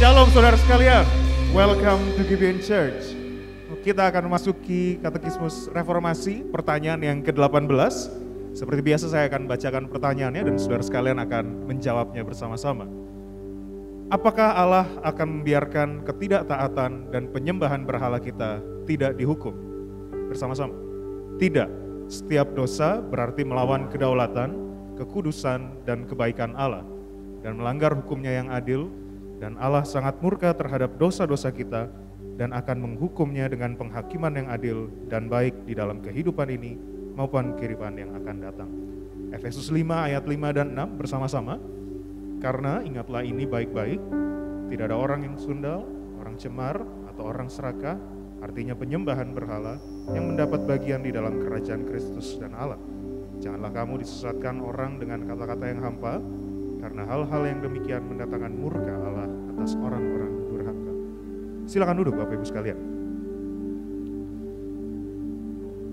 Shalom saudara sekalian, welcome to GBN Church. Kita akan memasuki katekismus reformasi, pertanyaan yang ke-18. Seperti biasa saya akan bacakan pertanyaannya dan saudara sekalian akan menjawabnya bersama-sama. Apakah Allah akan membiarkan ketidaktaatan dan penyembahan berhala kita tidak dihukum? Bersama-sama. Tidak, setiap dosa berarti melawan kedaulatan, kekudusan, dan kebaikan Allah dan melanggar hukumnya yang adil. Dan Allah sangat murka terhadap dosa-dosa kita dan akan menghukumnya dengan penghakiman yang adil dan baik di dalam kehidupan ini maupun kehidupan yang akan datang. Efesus 5 ayat 5 dan 6 bersama-sama. Karena ingatlah ini baik-baik, tidak ada orang yang sundal, orang cemar, atau orang serakah, artinya penyembahan berhala, yang mendapat bagian di dalam kerajaan Kristus dan Allah. Janganlah kamu disesatkan orang dengan kata-kata yang hampa, karena hal-hal yang demikian mendatangkan murka Allah atas orang-orang durhaka. Silakan duduk Bapak Ibu sekalian.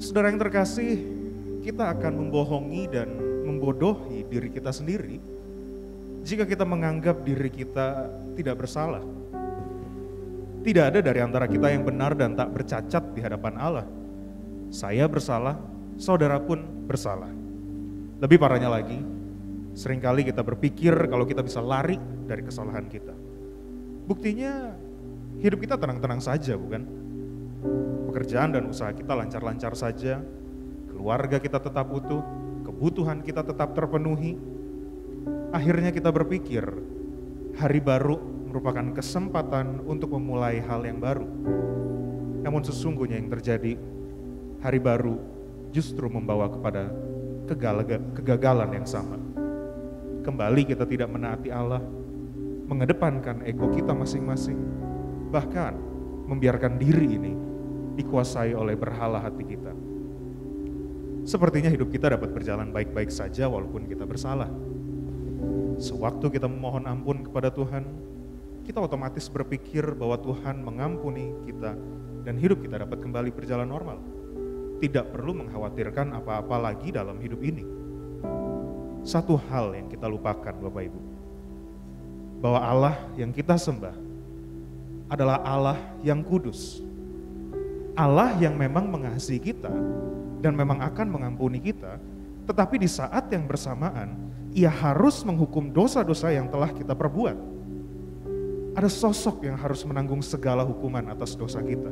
Saudara yang terkasih, kita akan membohongi dan membodohi diri kita sendiri jika kita menganggap diri kita tidak bersalah. Tidak ada dari antara kita yang benar dan tak bercacat di hadapan Allah. Saya bersalah, saudara pun bersalah. Lebih parahnya lagi, seringkali kita berpikir kalau kita bisa lari dari kesalahan kita. Buktinya hidup kita tenang-tenang saja, bukan? Pekerjaan dan usaha kita lancar-lancar saja, keluarga kita tetap utuh, kebutuhan kita tetap terpenuhi. Akhirnya kita berpikir, hari baru merupakan kesempatan untuk memulai hal yang baru. Namun sesungguhnya yang terjadi, hari baru justru membawa kepada kegagalan yang sama. Kembali kita tidak menaati Allah, mengedepankan ego kita masing-masing, bahkan membiarkan diri ini dikuasai oleh berhala hati kita. Sepertinya hidup kita dapat berjalan baik-baik saja walaupun kita bersalah. Sewaktu kita memohon ampun kepada Tuhan, kita otomatis berpikir bahwa Tuhan mengampuni kita dan hidup kita dapat kembali berjalan normal. Tidak perlu mengkhawatirkan apa-apa lagi dalam hidup ini. Satu hal yang kita lupakan Bapak Ibu, bahwa Allah yang kita sembah adalah Allah yang kudus. Allah yang memang mengasihi kita dan memang akan mengampuni kita, tetapi di saat yang bersamaan, Ia harus menghukum dosa-dosa yang telah kita perbuat. Ada sosok yang harus menanggung segala hukuman atas dosa kita.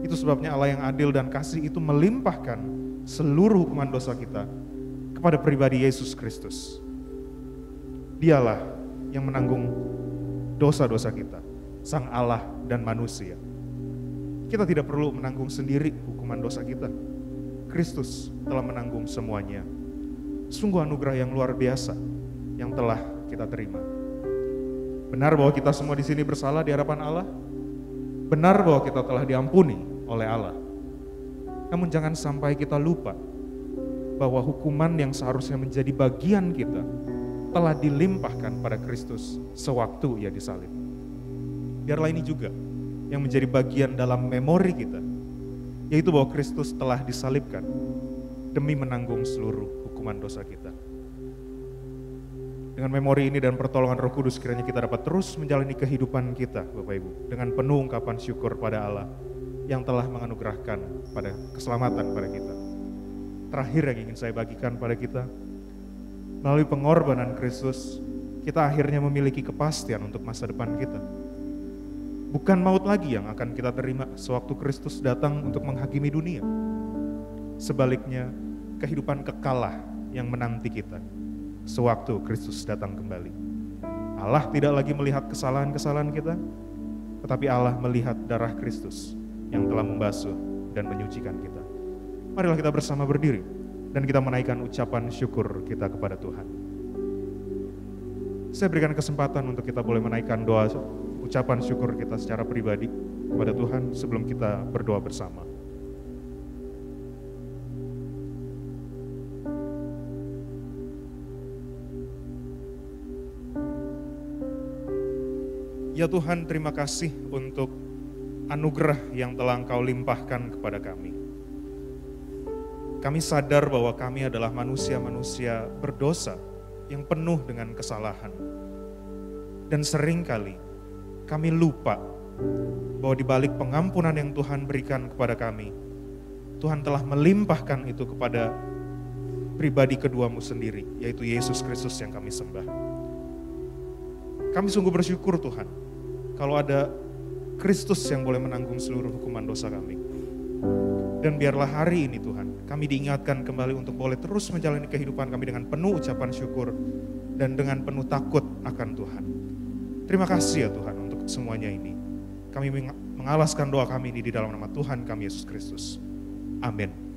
Itu sebabnya Allah yang adil dan kasih itu melimpahkan seluruh hukuman dosa kita kepada pribadi Yesus Kristus. Dialah yang menanggung dosa-dosa kita, Sang Allah dan manusia. Kita tidak perlu menanggung sendiri hukuman dosa kita. Kristus telah menanggung semuanya. Sungguh anugerah yang luar biasa yang telah kita terima. Benar bahwa kita semua di sini bersalah di hadapan Allah. Benar bahwa kita telah diampuni oleh Allah. Namun jangan sampai kita lupa bahwa hukuman yang seharusnya menjadi bagian kita telah dilimpahkan pada Kristus sewaktu Ia disalib. Biarlah ini juga yang menjadi bagian dalam memori kita, yaitu bahwa Kristus telah disalibkan demi menanggung seluruh hukuman dosa kita. Dengan memori ini dan pertolongan Roh Kudus, kiranya kita dapat terus menjalani kehidupan kita, Bapak Ibu, dengan penuh ungkapan syukur pada Allah yang telah menganugerahkan pada keselamatan pada kita. Terakhir yang ingin saya bagikan pada kita, melalui pengorbanan Kristus, kita akhirnya memiliki kepastian untuk masa depan kita. Bukan maut lagi yang akan kita terima sewaktu Kristus datang untuk menghakimi dunia. Sebaliknya, kehidupan kekalah yang menanti kita sewaktu Kristus datang kembali. Allah tidak lagi melihat kesalahan-kesalahan kita, tetapi Allah melihat darah Kristus yang telah membasuh dan menyucikan kita. Marilah kita bersama berdiri dan kita menaikkan ucapan syukur kita kepada Tuhan. Saya berikan kesempatan untuk kita boleh menaikkan doa ucapan syukur kita secara pribadi kepada Tuhan sebelum kita berdoa bersama. Ya Tuhan, terima kasih untuk anugerah yang telah Engkau limpahkan kepada kami. Kami sadar bahwa kami adalah manusia-manusia berdosa yang penuh dengan kesalahan. Dan seringkali kami lupa bahwa di balik pengampunan yang Tuhan berikan kepada kami, Tuhan telah melimpahkan itu kepada pribadi keduamu sendiri, yaitu Yesus Kristus yang kami sembah. Kami sungguh bersyukur Tuhan, kalau ada Kristus yang boleh menanggung seluruh hukuman dosa kami. Dan biarlah hari ini Tuhan, kami diingatkan kembali untuk boleh terus menjalani kehidupan kami dengan penuh ucapan syukur dan dengan penuh takut akan Tuhan. Terima kasih ya Tuhan untuk semuanya ini. Kami mengalaskan doa kami ini di dalam nama Tuhan kami Yesus Kristus. Amin.